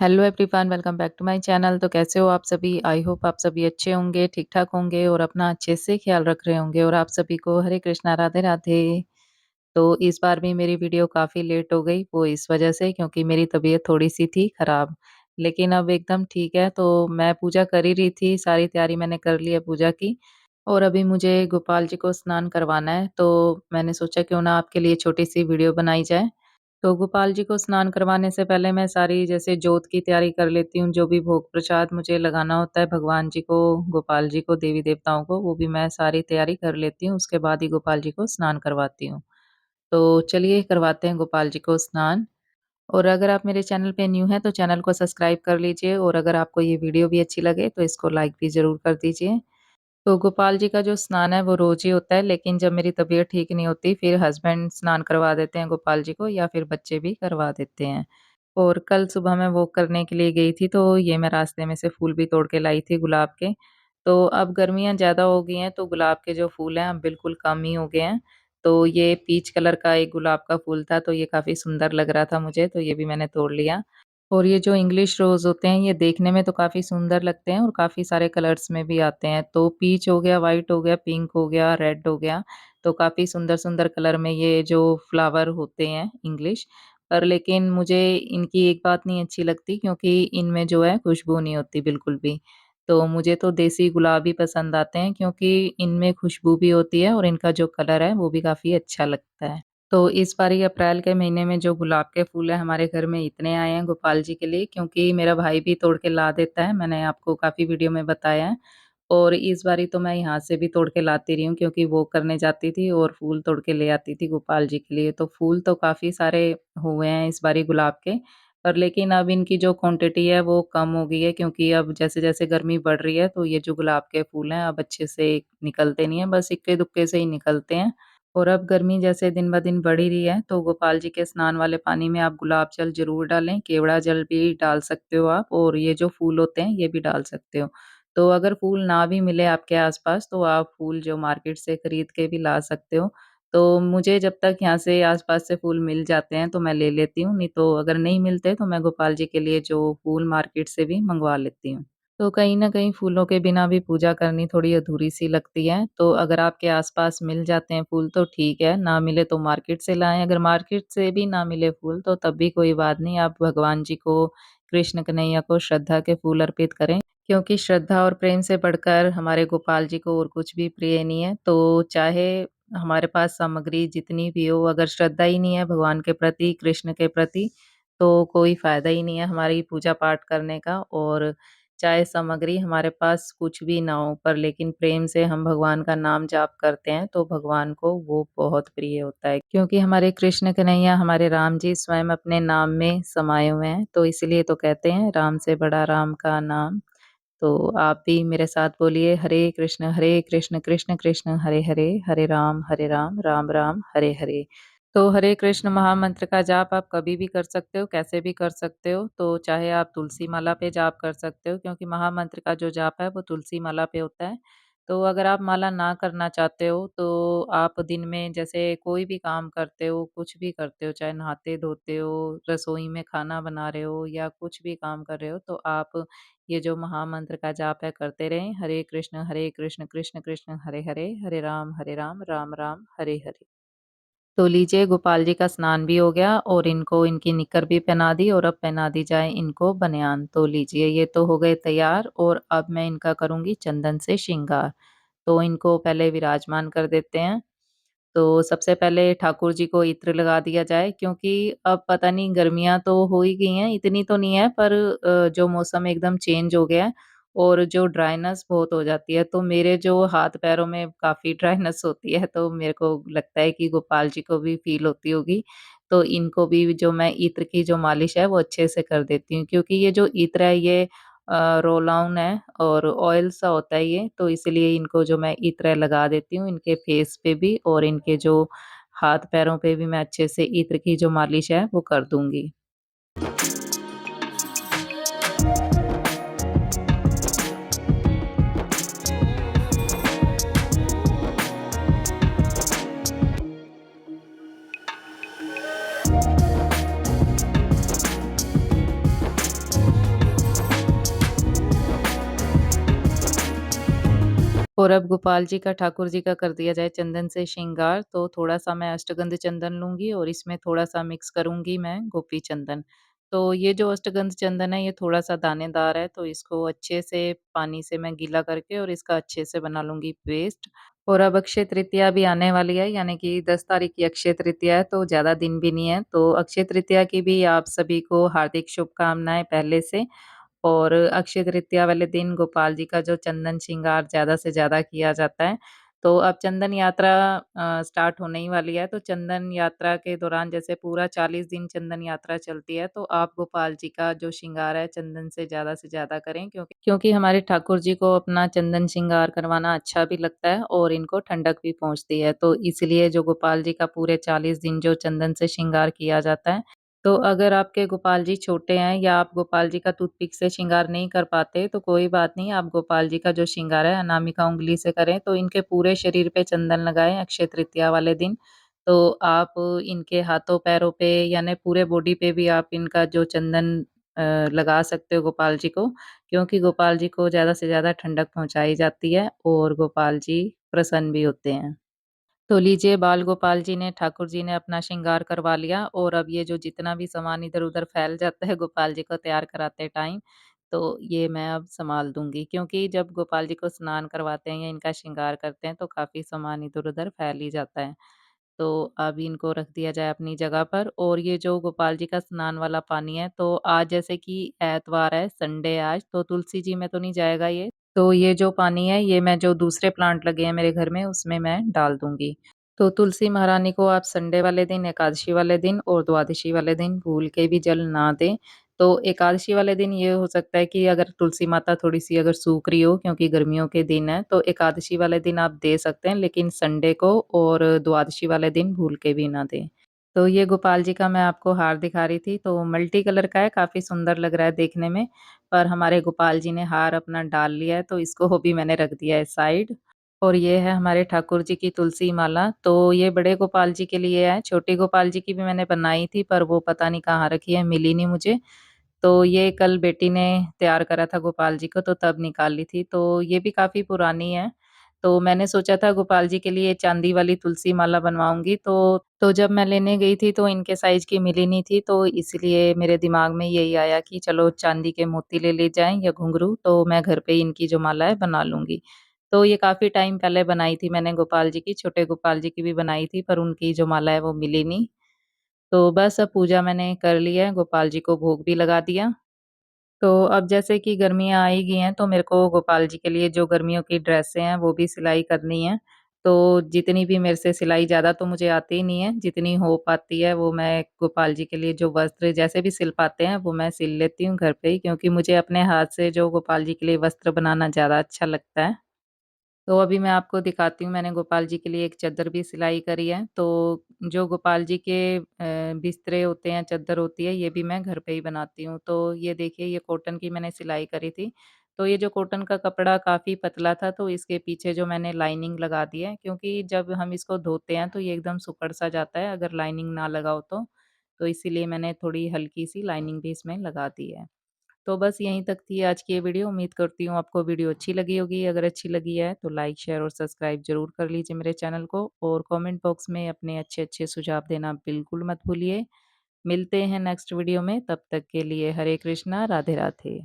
Hello everyone, welcome back to my channel. तो कैसे हो आप सभी? आई होप आप सभी अच्छे होंगे, ठीक-ठाक होंगे और अपना अच्छे से ख़्याल रख रहे होंगे और आप सभी को हरे कृष्णा, राधे-राधे। तो इस बार भी मेरी वीडियो काफ़ी लेट हो गई, वो इस वज़ह से क्योंकि मेरी तबीयत थोड़ी-सी थी ख़राब। लेकिन अब एकदम ठीक है, तो मैं पूजा कर ही रही थी, सारी तैयारी मैंने कर ली है पूजा की और अभी मुझे गोपाल जी को स्नान करवाना है, तो मैंने सोचा क्यों ना आपके लिए छोटी-सी वीडियो बनाई जाए। तो गोपाल जी को स्नान करवाने से पहले मैं सारी जैसे जोत की तैयारी कर लेती हूँ, जो भी भोग प्रसाद मुझे लगाना होता है भगवान जी को, गोपाल जी को, देवी-देवताओं को, वो भी मैं सारी तैयारी कर लेती हूँ, उसके बाद ही गोपाल जी को स्नान करवाती हूँ। तो चलिए करवाते हैं गोपाल जी को स्नान। और अगर आप मेरे चैनल पे न्यू हैं तो चैनल को सब्सक्राइब कर लीजिए और अगर आपको ये वीडियो भी अच्छी लगे तो इसको लाइक भी ज़रूर कर दीजिए। तो गोपाल जी का जो स्नान है वो रोज़ ही होता है, लेकिन जब मेरी तबीयत ठीक नहीं होती फिर हस्बैंड स्नान करवा देते हैं गोपाल जी को या फिर बच्चे भी करवा देते हैं। और कल सुबह मैं वॉक करने के लिए गई थी तो ये मैं रास्ते में से फूल भी तोड़ के लाई थी गुलाब के। तो अब गर्मियाँ ज़्यादा हो गई हैं तो गुलाब के जो फूल हैं अब बिल्कुल कम ही हो गए हैं। तो ये पीच कलर का एक गुलाब का फूल था तो ये काफ़ी सुंदर लग रहा था मुझे तो ये भी मैंने तोड़ लिया। और ये जो इंग्लिश रोज़ होते हैं, ये देखने में तो काफ़ी सुंदर लगते हैं और काफ़ी सारे कलर्स में भी आते हैं। तो पीच हो गया, व्हाइट हो गया, पिंक हो गया, रेड हो गया, तो काफ़ी सुंदर-सुंदर कलर में ये जो फ्लावर होते हैं इंग्लिश। पर लेकिन मुझे इनकी एक बात नहीं अच्छी लगती क्योंकि इनमें जो है खुशबू नहीं होती बिल्कुल भी। तो मुझे तो देसी गुलाब ही पसंद आते हैं क्योंकि इनमें खुशबू भी होती है और इनका जो कलर है, वो भी काफ़ी अच्छा लगता है। तो इस बारी अप्रैल के महीने में जो गुलाब के फूल हैं हमारे घर में इतने आए हैं गोपाल जी के लिए क्योंकि मेरा भाई भी तोड़ के ला देता है, मैंने आपको काफ़ी वीडियो में बताया है। और इस बारी तो मैं यहाँ से भी तोड़ के लाती रही हूँ क्योंकि वो करने जाती थी और फूल तोड़ के ले आती थी गोपाल जी के लिए। तो फूल तो काफ़ी सारे हुए हैं इस बारी गुलाब के, पर लेकिन अब इनकी जो क्वांटिटी है वो कम हो गई है क्योंकि अब जैसे-जैसे गर्मी बढ़ रही है तो ये जो गुलाब के फूल हैं अब अच्छे से निकलते नहीं हैं, बस इक्के-दुक्के से ही निकलते हैं। और अब गर्मी जैसे दिन-ब-दिन बढ़ ही रही है, तो गोपाल जी के स्नान वाले पानी में आप गुलाब जल ज़रूर डालें, केवड़ा जल भी डाल सकते हो आप और ये जो फूल होते हैं, ये भी डाल सकते हो। तो अगर फूल ना भी मिले आपके आस-पास, तो आप फूल जो मार्केट से खरीद के भी ला सकते हो। तो मुझे जब तक यहाँ से आस-पास से फूल मिल जाते हैं, तो मैं ले लेती हूँ, नहीं तो अगर नहीं मिलते, तो मैं गोपाल जी के लिए जो फूल मार्केट से भी मँगवा लेती हूँ। तो कहीं न कहीं फूलों के बिना भी पूजा करनी थोड़ी अधूरी-सी लगती है, तो अगर आपके आस-पास मिल जाते हैं फूल तो ठीक है, ना मिले तो मार्केट से लाएँ, अगर मार्केट से भी ना मिले फूल तो तब भी कोई बात नहीं, आप भगवान जी को, कृष्ण कन्हैया को श्रद्धा के फूल अर्पित करें, क्योंकि श्रद्धा और प्रेम से बढ़कर हमारे गोपाल जी को और कुछ भी प्रिय नहीं है। तो चाहे हमारे पास सामग्री जितनी भी हो, अगर श्रद्धा ही नहीं है भगवान के प्रति, कृष्ण के प्रति, तो कोई फ़ायदा ही नहीं है हमारी पूजा-पाठ करने का और चाहे सामग्री हमारे पास कुछ भी ना हो पर लेकिन प्रेम से हम भगवान का नाम जाप करते हैं तो भगवान को वो बहुत प्रिय होता है। क्योंकि हमारे कृष्ण कन्हैया हमारे राम जी स्वयं अपने नाम में समाये हुए हैं, तो इसलिए तो कहते हैं राम से बड़ा राम का नाम। तो आप भी मेरे साथ बोलिए हरे कृष्ण, कृष्ण कृष्ण हरे हरे, हरे राम राम हरे हरे। तो हरे कृष्ण महामंत्र का जाप आप कभी भी कर सकते हो, कैसे भी कर सकते हो। तो चाहे आप तुलसी माला पे जाप कर सकते हो क्योंकि महामंत्र का जो जाप है वो तुलसी माला पे होता है। तो अगर आप माला ना करना चाहते हो तो आप दिन में जैसे कोई भी काम करते हो, कुछ भी करते हो, चाहे नहाते-धोते हो, रसोई में खाना बना रहे हो या कुछ भी काम कर रहे हो, तो आप ये जो महामंत्र का जाप है करते रहें। हरे कृष्ण, कृष्ण कृष्ण हरे हरे, हरे राम राम हरे हरे। तो लीजिए गोपाल जी का स्नान भी हो गया और इनको इनकी निक्कर भी पहना दी और अब पहना दी जाए इनको बनियान। तो लीजिए ये तो हो गए तैयार और अब मैं इनका करूँगी चंदन से श्रृंगार। तो इनको पहले विराजमान कर देते हैं। तो सबसे पहले ठाकुर जी को इत्र लगा दिया जाए क्योंकि अब पता नहीं गर्मियाँ तो हो ही गई हैं, इतनी तो नहीं है पर जो मौसम एकदम चेंज हो गया है और जो ड्राइनेस बहुत हो जाती है, तो मेरे जो हाथ-पैरों में काफ़ी ड्राइनेस होती है, तो मेरे को लगता है कि गोपाल जी को भी फ़ील होती होगी। तो इनको भी जो मैं इत्र की जो मालिश है, वो अच्छे से कर देती हूँ क्योंकि ये जो इत्र है ये रोल ऑन है और ऑयल सा होता है ये, तो इसलिए इनको जो मैं इत्र लगा देती हूँ, इनके फेस पे भी और इनके जो हाथ-पैरों पे भी मैं अच्छे से इत्र की जो मालिश है, वो कर दूँगी। और अब गोपाल जी का, ठाकुर जी का कर दिया जाए चंदन से श्रृंगार, तो थोड़ा-सा मैं अष्टगंध चंदन लूँगी और इसमें थोड़ा-सा मिक्स करूँगी मैं गोपी चंदन। तो ये जो अष्टगंध चंदन है, ये थोड़ा-सा दानेदार है, तो इसको अच्छे से पानी से मैं गीला करके और इसका अच्छे से बना लूँगी पेस्ट। और अब अक्षय तृतीया भी आने वाली है, यानी कि 10 तारीख की अक्षय तृतीया है, तो ज़्यादा दिन भी नहीं है। तो अक्षय तृतीया की भी आप सभी को हार्दिक शुभकामनाएँ पहले से। और अक्षय तृतीया वाले दिन गोपाल जी का जो चंदन श्रृंगार ज़्यादा से ज़्यादा किया जाता है। तो अब चंदन यात्रा स्टार्ट होने ही वाली है, तो चंदन यात्रा के दौरान जैसे पूरा 40 दिन चंदन यात्रा चलती है, तो आप गोपाल जी का जो श्रृंगार है चंदन से ज़्यादा करें, क्योंकि हमारे ठाकुर जी को अपना चंदन श्रृंगार करवाना अच्छा भी लगता है और इनको ठंडक भी पहुँचती है। तो इसलिए जो गोपाल जी का पूरे 40 दिन जो चंदन से श्रृंगार किया जाता है, तो अगर आपके गोपाल जी छोटे हैं या आप गोपाल जी का टूथपिक से श्रृंगार नहीं कर पाते, तो कोई बात नहीं, आप गोपाल जी का जो श्रृंगार है अनामिका उँगली से करें। तो इनके पूरे शरीर पे चंदन लगाएँ अक्षय तृतीया वाले दिन। तो आप इनके हाथों-पैरों पे यानी पूरे बॉडी पे भी आप इनका जो चंदन लगा सकते हो गोपाल जी को, क्योंकि गोपाल जी को ज़्यादा से ज़्यादा ठंडक पहुँचाई जाती है और गोपाल जी प्रसन्न भी होते हैं। तो लीजिए, बाल गोपाल जी ने, ठाकुर जी ने अपना श्रृंगार करवा लिया और अब ये जो जितना भी सामान इधर-उधर फैल जाता है गोपाल जी को तैयार कराते टाइम, तो ये मैं अब सँभाल दूँगी, क्योंकि जब गोपाल जी को स्नान करवाते हैं या इनका श्रृंगार करते हैं तो काफ़ी सामान इधर-उधर फैल ही जाता है। तो अब इनको रख दिया जाए अपनी जगह पर। और ये जो गोपाल जी का स्नान वाला पानी है, तो आज जैसे कि एतवार है, संडे है आज, तो तुलसी जी में तो नहीं जाएगा ये। तो ये जो पानी है, ये मैं जो दूसरे प्लांट लगे हैं मेरे घर में, उसमें मैं डाल दूँगी। तो तुलसी महारानी को आप संडे वाले दिन, एकादशी वाले दिन और द्वादशी वाले दिन भूल के भी जल ना दें। तो एकादशी वाले दिन ये हो सकता है कि अगर तुलसी माता थोड़ी-सी अगर सूख रही हो, क्योंकि गर्मियों के दिन है, तो एकादशी वाले दिन आप दे सकते हैं, लेकिन संडे को और द्वादशी वाले दिन भूल के भी ना दें। तो ये गोपाल जी का मैं आपको हार दिखा रही थी, तो मल्टी कलर का है, काफ़ी सुंदर लग रहा है देखने में। पर हमारे गोपाल जी ने हार अपना डाल लिया है, तो इसको भी मैंने रख दिया है साइड। और ये है हमारे ठाकुर जी की तुलसी माला, तो ये बड़े गोपाल जी के लिए है, छोटे गोपाल जी की भी मैंने बनाई थी, पर वो पता नहीं कहाँ रखी है, मिली नहीं मुझे। तो ये कल बेटी ने तैयार करा था गोपाल जी को, तो तब निकाल ली थी, तो ये भी काफ़ी पुरानी है। तो मैंने सोचा था गोपाल जी के लिए चाँदी वाली तुलसी माला बनवाऊँगी, तो जब मैं लेने गई थी तो इनके साइज़ की मिली नहीं थी, तो इसलिए मेरे दिमाग में यही आया कि चलो चाँदी के मोती ले ले जाएँ या घुंघरू, तो मैं घर पे ही इनकी जो माला है बना लूँगी। तो ये काफ़ी टाइम पहले बनाई थी मैंने गोपाल जी की, छोटे गोपाल जी की भी बनाई थी, पर उनकी जो माला है वो मिली नहीं। तो बस अब पूजा मैंने कर ली है, गोपाल जी को भोग भी लगा दिया। तो अब जैसे कि गर्मियाँ आ ही गई हैं, तो मेरे को गोपाल जी के लिए जो गर्मियों की ड्रेसें हैं, वो भी सिलाई करनी है। तो जितनी भी मेरे से सिलाई ज़्यादा तो मुझे आती ही नहीं है, जितनी हो पाती है वो मैं गोपाल जी के लिए जो वस्त्र जैसे भी सिल पाते हैं, वो मैं सिल लेती हूँ घर पे ही, क्योंकि मुझे अपने हाथ से जो गोपाल जी के लिए वस्त्र बनाना ज़्यादा अच्छा लगता है। तो अभी मैं आपको दिखाती हूँ, मैंने गोपाल जी के लिए एक चद्दर भी सिलाई करी है। तो जो गोपाल जी के बिस्तरे होते हैं, चद्दर होती है, ये भी मैं घर पे ही बनाती हूँ। तो ये देखिए, ये कॉटन की मैंने सिलाई करी थी। तो ये जो कॉटन का कपड़ा काफ़ी पतला था, तो इसके पीछे जो मैंने लाइनिंग लगा दी है, क्योंकि जब हम इसको धोते हैं तो ये एकदम सिकुड़-सा जाता है अगर लाइनिंग ना लगाओ तो। तो इसीलिए मैंने थोड़ी हल्की-सी लाइनिंग भी इसमें लगा दी है। तो बस यहीं तक थी आज की ये वीडियो। उम्मीद करती हूँ आपको वीडियो अच्छी लगी होगी। अगर अच्छी लगी है तो लाइक, शेयर और सब्सक्राइब ज़रूर कर लीजिए मेरे चैनल को, और कमेंट बॉक्स में अपने अच्छे-अच्छे सुझाव देना बिल्कुल मत भूलिए। मिलते हैं नेक्स्ट वीडियो में, तब तक के लिए हरे कृष्णा, राधे राधे।